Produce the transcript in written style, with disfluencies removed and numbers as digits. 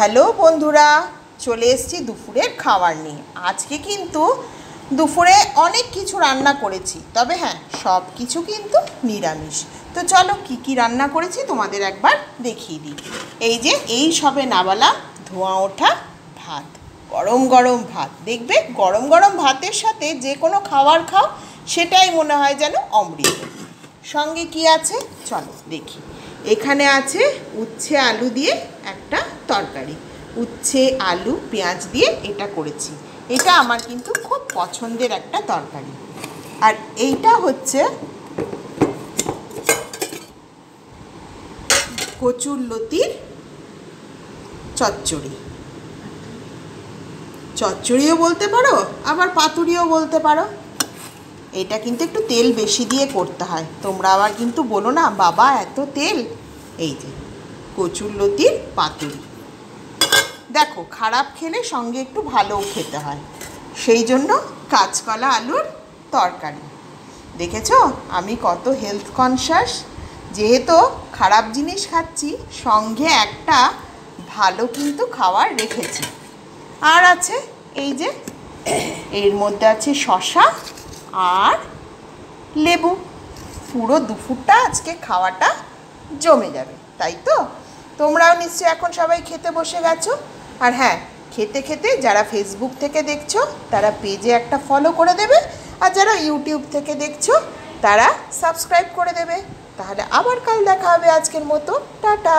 Hello বন্ধুরা, চলে এসেছি দুপুরের খাবার নিয়ে। আজকে কিন্তু দুপুরে অনেক কিছু রান্না করেছি, তবে হ্যাঁ, সব কিছু কিন্তু নিরামিষ। তো চলো কি কি রান্না করেছি তোমাদের একবার দেখিয়ে দিই। এই যে এই সবে নাবালা ধোঁয়া ওঠা ভাত, গরম গরম ভাত। দেখবে গরম গরম ভাতের সাথে যে কোনো খাবার খাও, সেটাই মনে হয় যেন অমৃত। সঙ্গে কি আছে চলো দেখি। এখানে আছে উচ্ছে আলু দিয়ে একটা তরকারি, উচ্ছে আলু পেঁয়াজ দিয়ে এটা করেছি। এটা আমার কিন্তু খুব পছন্দের একটা তরকারি। আর এইটা হচ্ছে কচুরলতির চচ্চড়ি, চচ্চড়িও বলতে পারো, আবার পাতুরিও বলতে পারো। এটা কিন্তু একটু তেল বেশি দিয়ে করতে হয়, তোমরা আবার কিন্তু বলো না বাবা এত তেল। এই যে কচুরলতির পাতুরি, দেখো খারাপ খেলে সঙ্গে একটু ভালোও খেতে হয়, সেই জন্য কাঁচকলা আলুর তরকারি। দেখেছো আমি কত হেলথ কনসাস, যেহেতু খারাপ জিনিস খাচ্ছি সঙ্গে একটা ভালো কিন্তু খাবার রেখেছি। আর আছে এই যে এর মধ্যে আছে শসা আর লেবু। পুরো দুপুরটা আজকে খাওয়াটা জমে যাবে, তাই তো? তোমরাও নিশ্চয়ই এখন সবাই খেতে বসে গেছো। আর হ্যাঁ, খেতে খেতে যারা ফেসবুক থেকে দেখছো তারা পেজে একটা ফলো করে দেবে, আর যারা ইউটিউব থেকে দেখছো তারা সাবস্ক্রাইব করে দেবে। তাহলে আবার কাল দেখা হবে, আজকের মতো টাটা।